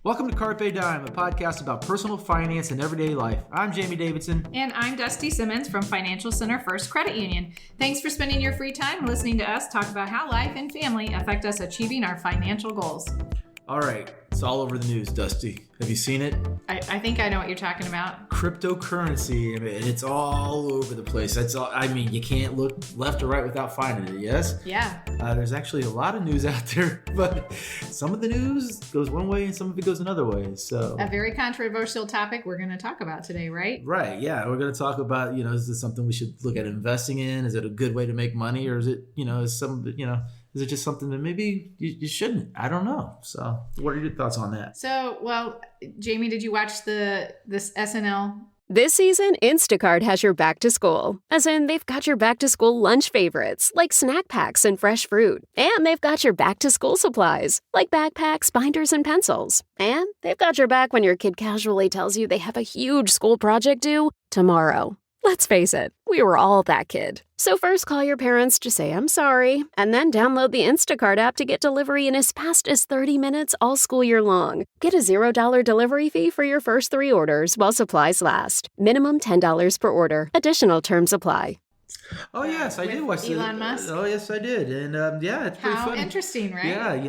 Welcome to Carpe Dime, a podcast about personal finance and everyday life. I'm Jamie Davidson. And I'm Dusty Simmons from Financial Center First Credit Union. Thanks for spending your free time listening to us talk about how life and family affect us achieving our financial goals. All right, it's all over the news, Dusty. Have you seen it? I think I know what you're talking about. Cryptocurrency, and it's all over the place. That's all. I mean, you can't look left or right without finding it, yes? Yeah. There's actually a lot of news out there, but some of the news goes one way and some of it goes another way. So a very controversial topic we're going to talk about today, right? Right, yeah. We're going to talk about, is this something we should look at investing in? Is it a good way to make money? Or is it, is it just something that maybe you shouldn't? I don't know. So what are your thoughts on that? So, well, Jamie, did you watch this SNL? This season, Instacart has your back to school. As in, they've got your back to school lunch favorites, like snack packs and fresh fruit. And they've got your back to school supplies, like backpacks, binders, and pencils. And they've got your back when your kid casually tells you they have a huge school project due tomorrow. Let's face it, we were all that kid. So first call your parents to say I'm sorry, and then download the Instacart app to get delivery in as fast as 30 minutes all school year long. Get a $0 delivery fee for your first 3 orders while supplies last. Minimum $10 per order. Additional terms apply. Oh, yes, I did watch Elon Musk? Oh, yes, I did. And yeah, it's pretty funny. How interesting, right?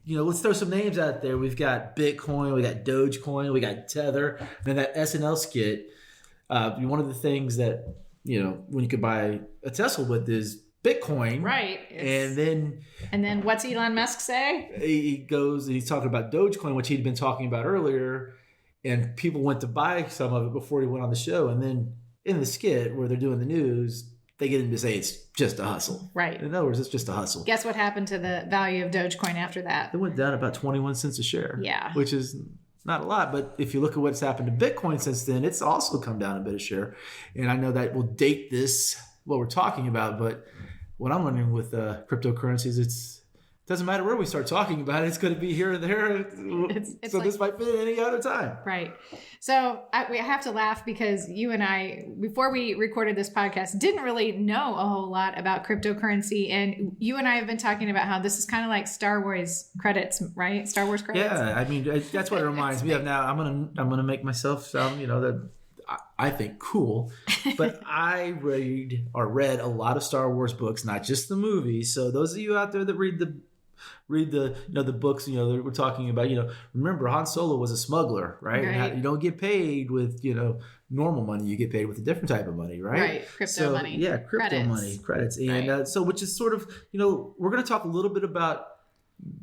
Yeah, let's throw some names out there. We've got Bitcoin, we got Dogecoin, we got Tether, and then that SNL skit. One of the things that, when you could buy a Tesla with is Bitcoin. Right. And then what's Elon Musk say? He goes and he's talking about Dogecoin, which he'd been talking about earlier. And people went to buy some of it before he went on the show. And then in the skit where they're doing the news, they get him to say it's just a hustle. Right. In other words, it's just a hustle. Guess what happened to the value of Dogecoin after that? It went down about 21 cents a share. Yeah. Which is not a lot, but if you look at what's happened to Bitcoin since then, it's also come down a bit of share. And I know that will date what we're talking about, but what I'm wondering with cryptocurrencies, it doesn't matter where we start talking about it, it's going to be here or there. So this might fit at any other time. Right. So we have to laugh because you and I, before we recorded this podcast, didn't really know a whole lot about cryptocurrency. And you and I have been talking about how this is kind of like Star Wars credits, right? Star Wars credits. Yeah. I mean, that's what it reminds me of now. I'm going to make myself sound, that I think cool, but I read a lot of Star Wars books, not just the movies. So those of you out there that read the the books, that we're talking about, remember Han Solo was a smuggler, right? And you don't get paid with, normal money. You get paid with a different type of money, right? Right. Crypto money. Yeah. Crypto money, credits. And so, which is sort of, we're going to talk a little bit about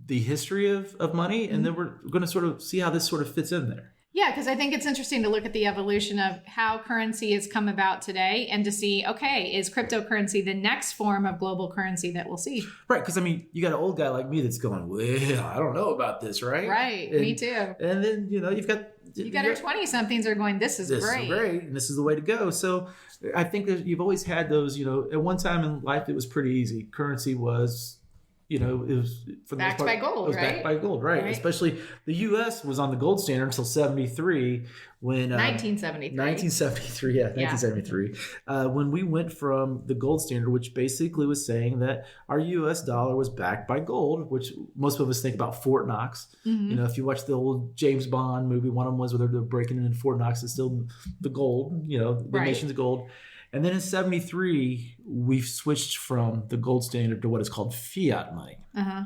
the history of money, and then we're going to sort of see how this sort of fits in there. Yeah, because I think it's interesting to look at the evolution of how currency has come about today and to see, okay, is cryptocurrency the next form of global currency that we'll see? Right, because, you got an old guy like me that's going, well, I don't know about this, right? Right, me too. And then, you've got... You got our 20-somethings are going, this is great. This is great, and this is the way to go. So I think that you've always had those, at one time in life, it was pretty easy. Currency was... it was for the backed by gold, it was right? Backed by gold, right? Especially the U.S. was on the gold standard until 1973 when 1973. 1973, yeah, 1973. When we went from the gold standard, which basically was saying that our U.S. dollar was backed by gold, which most of us think about Fort Knox. Mm-hmm. If you watch the old James Bond movie, one of them was where they're breaking in Fort Knox is still the gold, the nation's gold. And then in 1973, we've switched from the gold standard to what is called fiat money.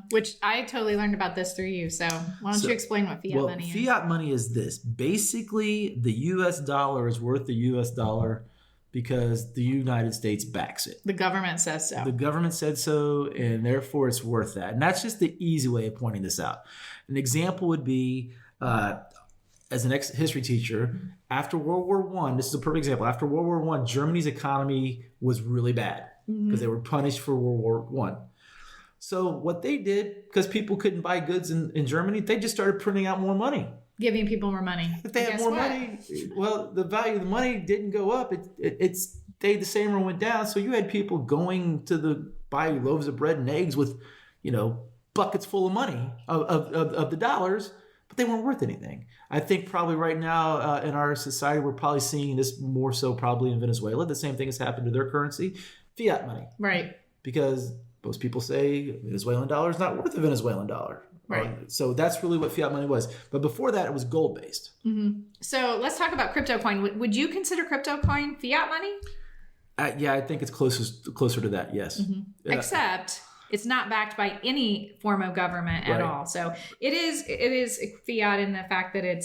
Which I totally learned about this through you. So why don't you explain what fiat money is? Fiat money is this. Basically, the U.S. dollar is worth the U.S. dollar because the United States backs it. The government says so. The government said so, and therefore it's worth that. And that's just the easy way of pointing this out. An example would be... as an ex-history teacher, after World War I, this is a perfect example. After World War I, Germany's economy was really bad because they were punished for World War I. So what they did, because people couldn't buy goods in Germany, they just started printing out more money. Giving people more money. If they had more money, well, the value of the money didn't go up. It stayed the same or went down. So you had people going to buy loaves of bread and eggs with, buckets full of money of the dollars, but they weren't worth anything. I think probably right now in our society, we're probably seeing this more so probably in Venezuela. The same thing has happened to their currency, fiat money. Right. Because most people say Venezuelan dollar is not worth a Venezuelan dollar. Right. So that's really what fiat money was. But before that, it was gold based. So let's talk about crypto coin. Would you consider crypto coin fiat money? Yeah, I think it's closer to that. Yes. Except it's not backed by any form of government at Right. all. So it is fiat in the fact that it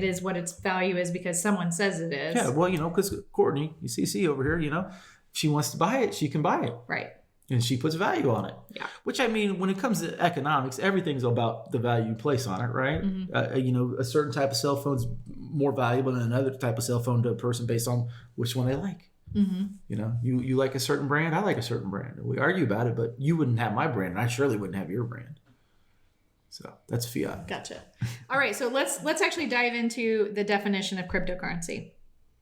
is what its value is because someone says it is. Yeah. Well, because Courtney, you see over here, if she wants to buy it, she can buy it. Right. And she puts value on it. Yeah. Which, I mean, when it comes to economics, everything's about the value you place on it, right? A certain type of cell phone's more valuable than another type of cell phone to a person based on which one they like. You like a certain brand, I like a certain brand. We argue about it, but you wouldn't have my brand, and I surely wouldn't have your brand. So that's fiat. Gotcha. All right. So let's actually dive into the definition of cryptocurrency.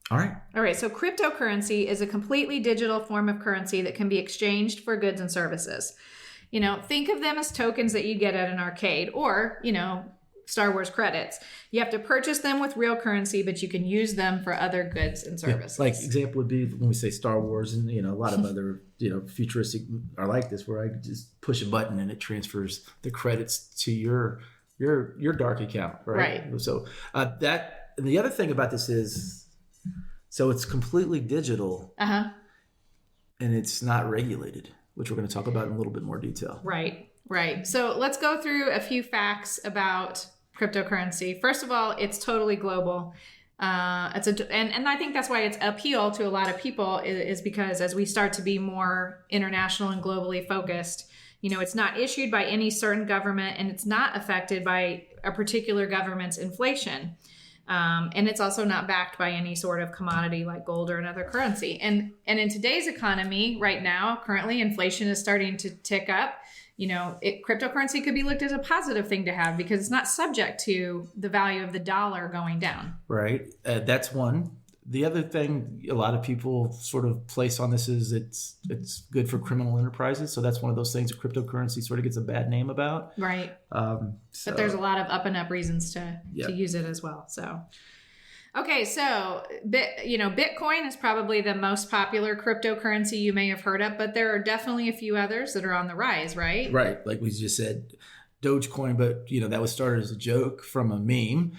All right. So cryptocurrency is a completely digital form of currency that can be exchanged for goods and services. Think of them as tokens that you get at an arcade or, Star Wars credits. You have to purchase them with real currency, but you can use them for other goods and services. Like example would be when we say Star Wars and, a lot of other, futuristic are like this, where I could just push a button and it transfers the credits to your dark account. Right. So that, and the other thing about this is, so it's completely digital and it's not regulated, which we're going to talk about in a little bit more detail. Right. So let's go through a few facts about cryptocurrency. First of all, it's totally global. And I think that's why it's appeal to a lot of people is because as we start to be more international and globally focused, it's not issued by any certain government and it's not affected by a particular government's inflation. And it's also not backed by any sort of commodity like gold or another currency. And in today's economy right now, currently inflation is starting to tick up. Cryptocurrency could be looked as a positive thing to have because it's not subject to the value of the dollar going down. Right. That's one. The other thing a lot of people sort of place on this is it's good for criminal enterprises. So that's one of those things that cryptocurrency sort of gets a bad name about. Right. But there's a lot of up and up reasons to use it as well. So, okay. So, Bitcoin is probably the most popular cryptocurrency you may have heard of, but there are definitely a few others that are on the rise, right? Right. Like we just said, Dogecoin, but that was started as a joke from a meme.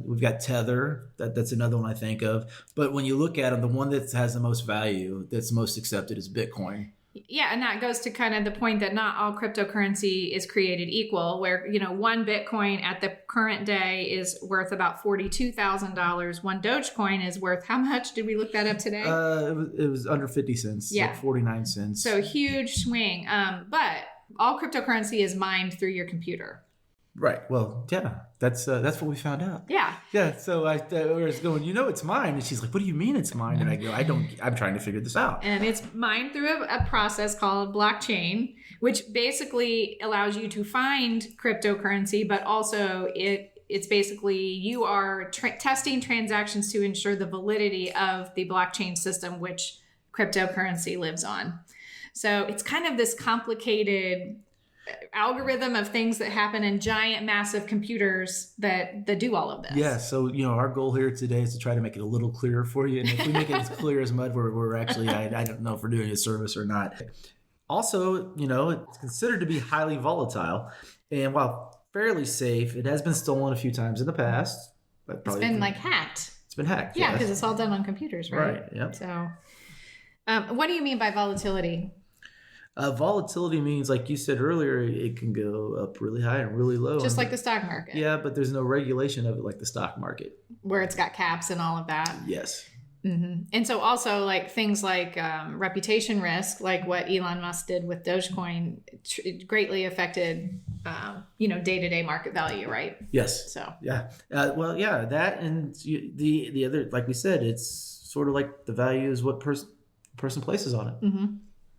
We've got Tether. That's another one I think of. But when you look at them, the one that has the most value, that's most accepted, is Bitcoin. Yeah, and that goes to kind of the point that not all cryptocurrency is created equal, where, one Bitcoin at the current day is worth about $42,000. One Dogecoin is worth, how much? Did we look that up today? It was under 50 cents, yeah. like 49 cents. So huge swing. But all cryptocurrency is mined through your computer. Right. Well, yeah, that's what we found out. Yeah. Yeah. So I was going, it's mine. And she's like, what do you mean it's mine? And I go, I'm trying to figure this out. And it's mined through a process called blockchain, which basically allows you to find cryptocurrency, but also it's basically you are testing transactions to ensure the validity of the blockchain system, which cryptocurrency lives on. So it's kind of this complicated algorithm of things that happen in giant, massive computers that do all of this. Yeah. So, our goal here today is to try to make it a little clearer for you. And if we make it as clear as mud, we're actually, I don't know if we're doing a service or not. Also, it's considered to be highly volatile. And while fairly safe, it has been stolen a few times in the past. It's been hacked. It's been hacked. Yeah, because it's all done on computers, right? Right. Yep. So what do you mean by volatility? Volatility means, like you said earlier, it can go up really high and really low. Just like the stock market. Yeah, but there's no regulation of it like the stock market. Where it's got caps and all of that. Yes. Mm-hmm. And so also things like reputation risk, like what Elon Musk did with Dogecoin, greatly affected, day-to-day market value, right? Yes. So. Yeah. That and the other, like we said, it's sort of like the value is what person places on it. Mm-hmm.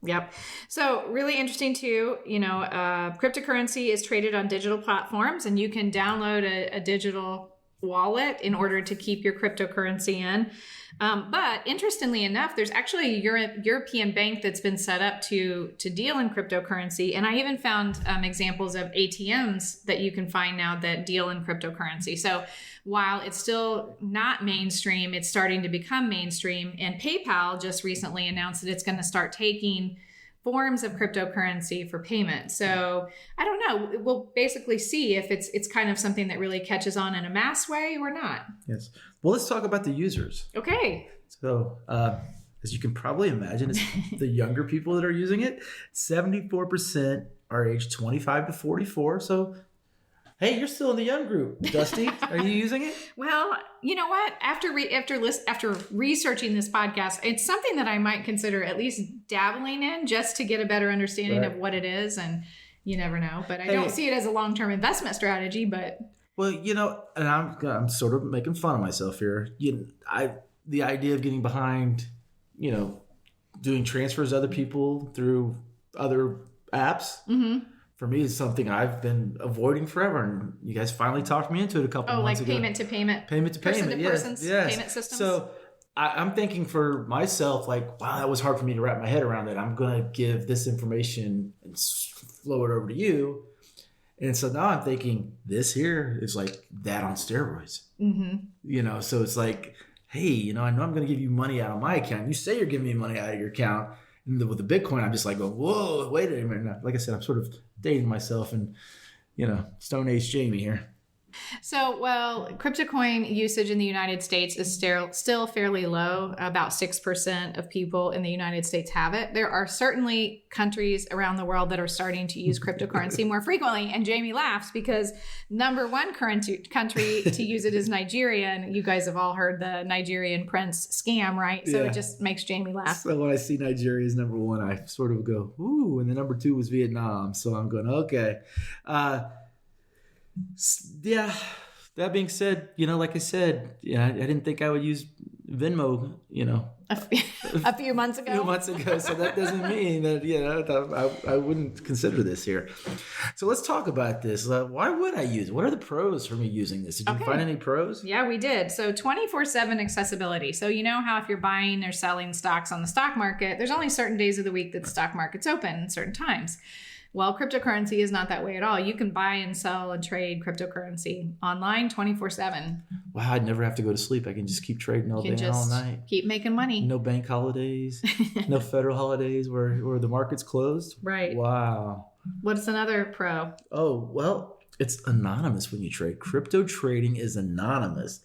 Yep. So really interesting too, cryptocurrency is traded on digital platforms and you can download a digital wallet in order to keep your cryptocurrency in. But interestingly enough, there's actually a European bank that's been set up to deal in cryptocurrency. And I even found examples of ATMs that you can find now that deal in cryptocurrency. So while it's still not mainstream, it's starting to become mainstream. And PayPal just recently announced that it's going to start taking forms of cryptocurrency for payment. So I don't know. We'll basically see if it's kind of something that really catches on in a mass way or not. Yes. Well, let's talk about the users. Okay. So, as you can probably imagine, it's the younger people that are using it. 74% are aged 25 to 44. So, hey, you're still in the young group. Dusty, are you using it? Well, you know what? After researching this podcast, it's something that I might consider at least dabbling in just to get a better understanding of what it is. And you never know. But I don't see it as a long-term investment strategy. But well, and I'm sort of making fun of myself here. The idea of getting behind, doing transfers to other people through other apps. Mm-hmm. For me, is something I've been avoiding forever, and you guys finally talked me into it a couple months ago. Payment to payment, person to person yes. payment systems. So I'm thinking for myself, like, wow, that was hard for me to wrap my head around that. I'm going to give this information and flow it over to you, and so now I'm thinking this here is like that on steroids. Mm-hmm. So it's like, hey, I know I'm going to give you money out of my account. You say you're giving me money out of your account. And with the Bitcoin, I'm just like, whoa, wait a minute. Like I said, I'm sort of dating myself and, Stone Age Jamie here. So, cryptocoin usage in the United States is still fairly low. About 6% of people in the United States have it. There are certainly countries around the world that are starting to use cryptocurrency more frequently. And Jamie laughs because number one country to use it is Nigeria. And you guys have all heard the Nigerian prince scam, right? So It just makes Jamie laugh. So when I see Nigeria as number one, I sort of go, ooh, and the number two was Vietnam. So I'm going, okay. Yeah. That being said, like I said, I didn't think I would use Venmo, a few months ago. So that doesn't mean that, I wouldn't consider this here. So let's talk about this. Why would I use it? What are the pros for me using this? Did you find any pros? Yeah, we did. So 24/7 accessibility. So you know how if you're buying or selling stocks on the stock market, there's only certain days of the week that the stock market's open and certain times. Well, cryptocurrency is not that way at all. You can buy and sell and trade cryptocurrency online 24/7. Wow, I'd never have to go to sleep. I can just keep trading all day, all night. Keep making money. No bank holidays, no federal holidays where the market's closed. Right. Wow. What's another pro? Oh, well, it's anonymous when you trade. Crypto trading is anonymous.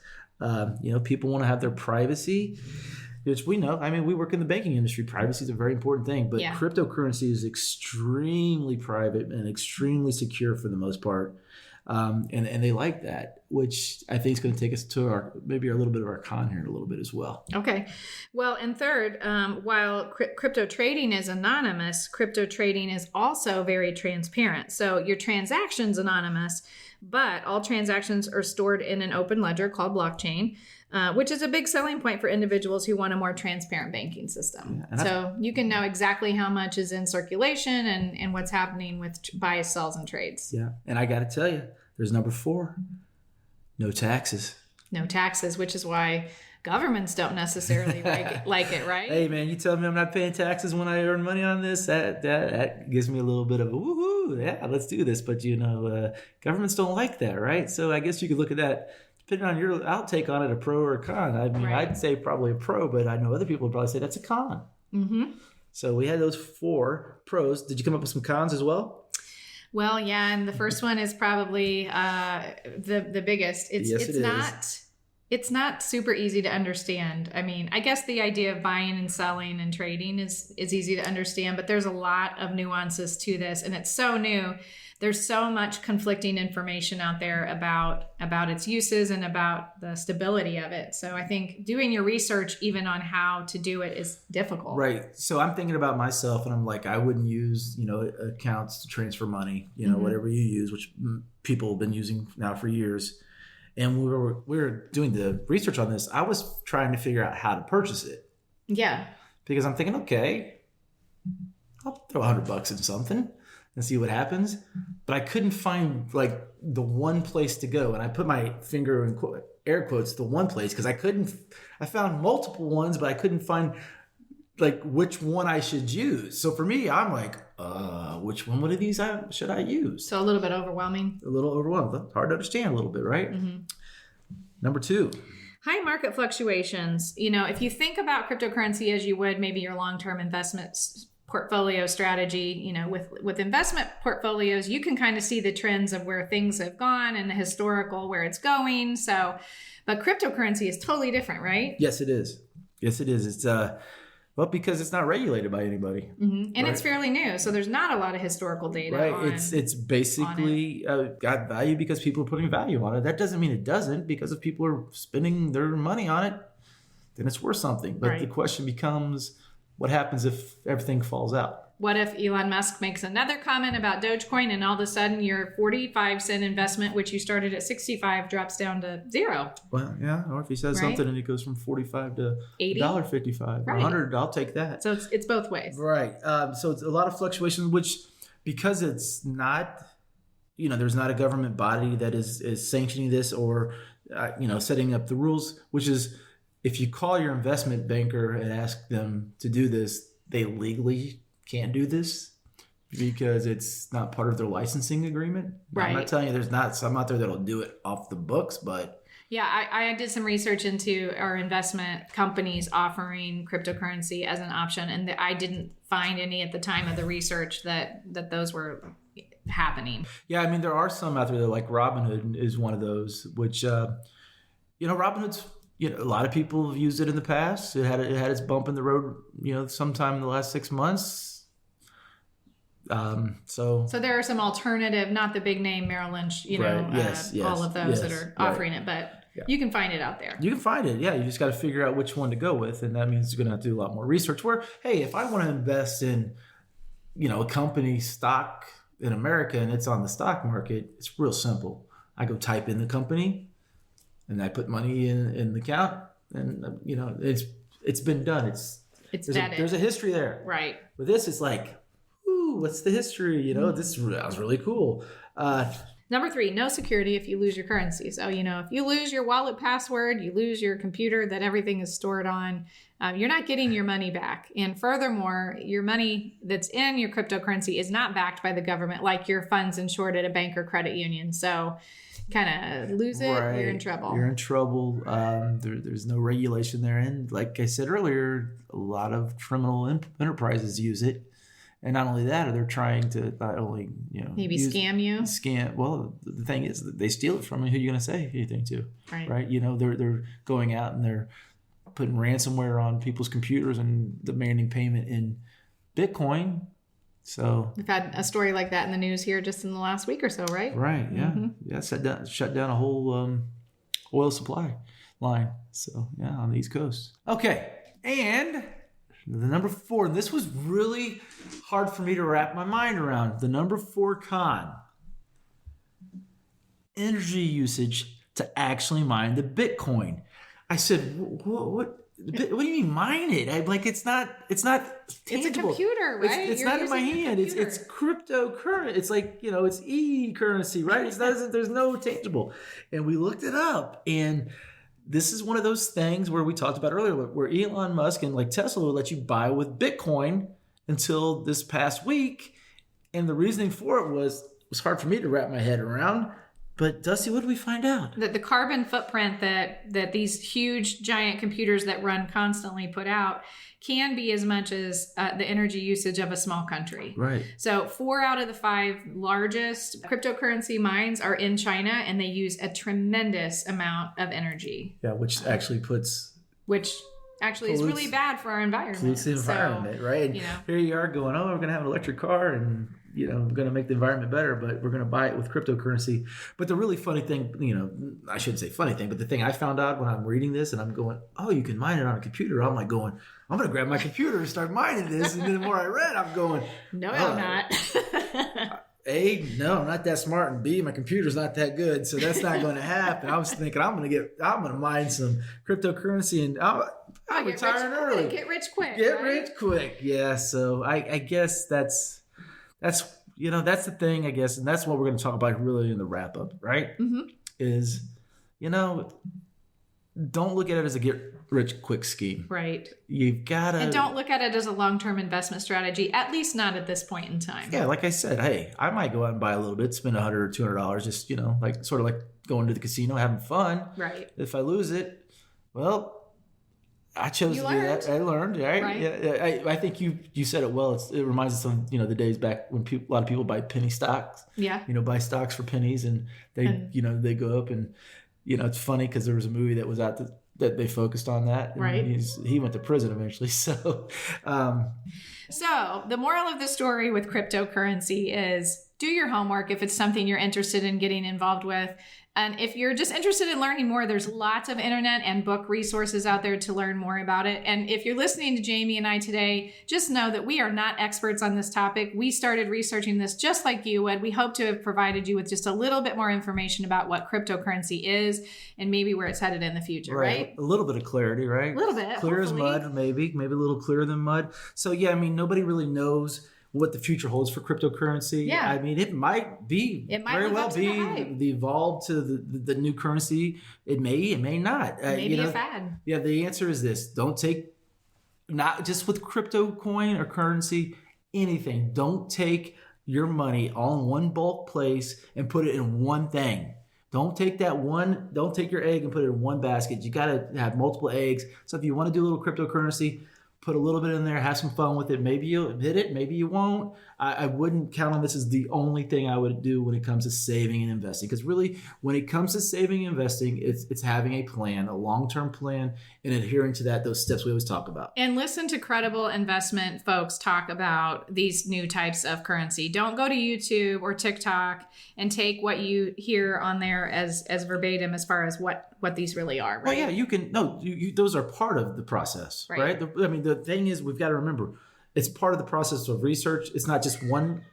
People want to have their privacy. Which we know. I mean, we work in the banking industry. Privacy is a very important thing, but cryptocurrency is extremely private and extremely secure for the most part. And they like that, which I think is going to take us to maybe a little bit of our con here in a little bit as well. Okay. Well, and third, while crypto trading is anonymous, crypto trading is also very transparent. So your transaction's anonymous, but all transactions are stored in an open ledger called blockchain. Which is a big selling point for individuals who want a more transparent banking system. Yeah, so you can know exactly how much is in circulation and what's happening with buys, sells, and trades. Yeah. And I got to tell you, there's number 4, no taxes. No taxes, which is why governments don't necessarily like it, right? Hey, man, you tell me I'm not paying taxes when I earn money on this? That gives me a little bit of a woohoo. Yeah, let's do this. But, governments don't like that, right? So I guess you could look at that. Depending on your outtake on it, a pro or a con. I mean, I'd say probably a pro, but I know other people would probably say that's a con. Mm-hmm. So we had those 4 pros. Did you come up with some cons as well? Well, yeah, and the first one is probably the biggest. It's not super easy to understand. I mean, I guess the idea of buying and selling and trading is easy to understand, but there's a lot of nuances to this, and it's so new. There's so much conflicting information out there about its uses and about the stability of it. So I think doing your research even on how to do it is difficult. Right. So I'm thinking about myself and I'm like, I wouldn't use, accounts to transfer money, whatever you use, which people have been using now for years. And we were doing the research on this. I was trying to figure out how to purchase it. Yeah. Because I'm thinking, okay, I'll throw $100 into something and see what happens. But I couldn't find the one place to go. And I put my finger in air quotes, the one place, because I found multiple ones, but I couldn't find which one I should use. So for me, I'm like, which one of these should I use? So a little bit overwhelming. A little overwhelmed. Hard to understand a little bit, right? Mm-hmm. Number 2. High market fluctuations. If you think about cryptocurrency as you would maybe your long-term investment portfolio strategy, with investment portfolios, you can kind of see the trends of where things have gone and the historical where it's going. So, but cryptocurrency is totally different, right? Yes, it is. Yes, it is. It's because it's not regulated by anybody, and right? it's fairly new, so there's not a lot of historical data. Right. It's basically got value because people are putting value on it. That doesn't mean it doesn't, because if people are spending their money on it, then it's worth something. But the question becomes, what happens if everything falls out? What if Elon Musk makes another comment about Dogecoin and all of a sudden your 45-cent investment, which you started at 65, drops down to $0? Well, yeah. Or if he says something and it goes from 45 to $1.55 or 100, I'll take that. So it's both ways. Right. So it's a lot of fluctuation, which, because it's not, there's not a government body that is sanctioning this or, setting up the rules, which is, if you call your investment banker and ask them to do this, they legally can't do this because it's not part of their licensing agreement. Right. I'm not telling you there's not some out there that'll do it off the books, but yeah, I did some research into our investment companies offering cryptocurrency as an option, and I didn't find any at the time of the research that those were happening. Yeah, I mean, there are some out there that, like Robinhood is one of those, which Robinhood's, a lot of people have used it in the past. It had its bump in the road, sometime in the last 6 months. So there are some alternative, not the big name Merrill Lynch, all of those that are offering it, but you can find it out there. You can find it. Yeah. You just got to figure out which one to go with. And that means you're going to have to do a lot more research where, hey, if I want to invest in, a company stock in America and it's on the stock market, it's real simple. I go type in the company and I put money in the account and, it's been done. There's a history there. Right. With this, it's like, what's the history? That was really cool. Number 3, no security if you lose your currency. So, if you lose your wallet password, you lose your computer that everything is stored on, you're not getting your money back. And furthermore, your money that's in your cryptocurrency is not backed by the government, like your funds insured at a bank or credit union. So kind of lose it, you're in trouble. You're in trouble. There's no regulation there. And like I said earlier, a lot of criminal enterprises use it. And not only that, they're trying to not only, maybe scam you. Well, the thing is, they steal it from you. Who are you going to say anything to? Right? They're going out and they're putting ransomware on people's computers and demanding payment in Bitcoin. So we've had a story like that in the news here just in the last week or so, right? Right. Yeah. Mm-hmm. Yeah. Shut down a whole oil supply line. So yeah, on the East Coast. Okay, and the number 4, and this was really hard for me to wrap my mind around. The number 4 con: energy usage to actually mine the Bitcoin. I said, what do you mean mine it? it's not tangible. It's a computer, right? It's not in my hand. It's cryptocurrency. It's like, it's e-currency, right? There's no tangible. And we looked it up, and this is one of those things where we talked about earlier, where Elon Musk and like Tesla will let you buy with Bitcoin until this past week. And the reasoning for it was hard for me to wrap my head around. But Dusty, what did we find out? That the carbon footprint that these huge giant computers that run constantly put out can be as much as the energy usage of a small country. Right. So 4 out of the 5 largest cryptocurrency mines are in China, and they use a tremendous amount of energy. Yeah, which actually is really bad for our environment. Pollutes the environment, right? And here you are going, we're going to have an electric car and, we're going to make the environment better, but we're going to buy it with cryptocurrency. But the really funny thing, I shouldn't say funny thing, but the thing I found out when I'm reading this and I'm going, you can mine it on a computer. I'm like going, I'm going to grab my computer and start mining this. And then the more I read, I'm going, no, I'm not. A, no, I'm not that smart, and B, my computer's not that good, so that's not going to happen. I was thinking I'm going to mine some cryptocurrency and I'm retiring early. Get rich quick. Rich quick. Yeah. So I guess that's the thing, I guess, and that's what we're going to talk about really in the wrap up, right? Mm-hmm. Is, don't look at it as a get rich quick scheme. Right. You've got to. And don't look at it as a long-term investment strategy, at least not at this point in time. Yeah, like I said, hey, I might go out and buy a little bit, spend $100 or $200, just, sort of like going to the casino, having fun. Right. If I lose it, well, I chose to do that. I learned, right? Right. Yeah, I think you said it well. It reminds us of the days back when a lot of people buy penny stocks. Yeah. Buy stocks for pennies, and they go up, and it's funny because there was a movie that was out that they focused on that. And right. He went to prison eventually. So, So the moral of the story with cryptocurrency is do your homework if it's something you're interested in getting involved with. And if you're just interested in learning more, there's lots of internet and book resources out there to learn more about it. And if you're listening to Jamie and I today, just know that we are not experts on this topic. We started researching this just like you would. We hope to have provided you with just a little bit more information about what cryptocurrency is and maybe where it's headed in the future, right? A little bit of clarity, right? A little bit. Clear hopefully. as mud, maybe a little clearer than mud. So yeah, nobody really knows what the future holds for cryptocurrency. Yeah. It might be very well be the evolved to the new currency. It may not. Maybe a fad. Yeah, the answer is this. Don't take, not just with crypto coin or currency, anything. Don't take your money all in one bulk place and put it in one thing. Don't take your egg and put it in one basket. You got to have multiple eggs. So if you want to do a little cryptocurrency, put a little bit in there, have some fun with it. Maybe you'll hit it, maybe you won't. I wouldn't count on this as the only thing I would do when it comes to saving and investing. Because really, when it comes to saving and investing, it's having a plan, a long-term plan, and adhering to those steps we always talk about. And listen to credible investment folks talk about these new types of currency. Don't go to YouTube or TikTok and take what you hear on there as verbatim as far as what these really are, right? Well, yeah, you can. No, those are part of the process, right? The thing is, we've got to remember, it's part of the process of research. It's not just one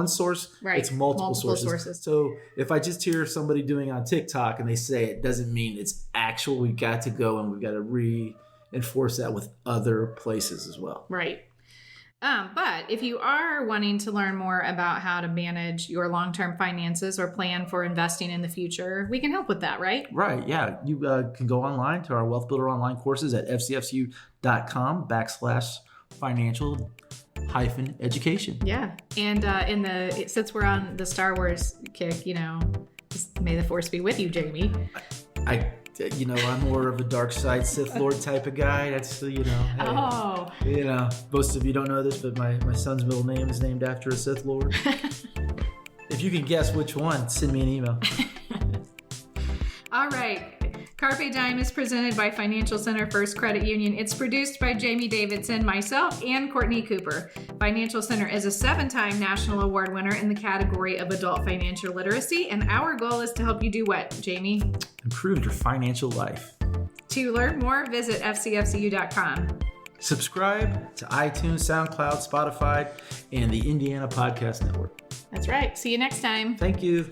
source. Right. It's multiple sources. So if I just hear somebody doing it on TikTok and they say it, doesn't mean it's actual. We've got to go and we've got to reinforce that with other places as well. Right. But if you are wanting to learn more about how to manage your long-term finances or plan for investing in the future, we can help with that, right? Right. Yeah. You can go online to our Wealth Builder online courses at fcfcu.com/financial-education. Yeah. And since we're on the Star Wars kick, just may the force be with you, Jamie. I'm more of a dark side Sith Lord type of guy. That's, hey, most of you don't know this, but my son's middle name is named after a Sith Lord. If you can guess which one, send me an email. All right. Carpe Dime is presented by Financial Center First Credit Union. It's produced by Jamie Davidson, myself, and Courtney Cooper. Financial Center is a 7-time national award winner in the category of adult financial literacy, and our goal is to help you do what, Jamie? Improve your financial life. To learn more, visit fcfcu.com. Subscribe to iTunes, SoundCloud, Spotify, and the Indiana Podcast Network. That's right. See you next time. Thank you.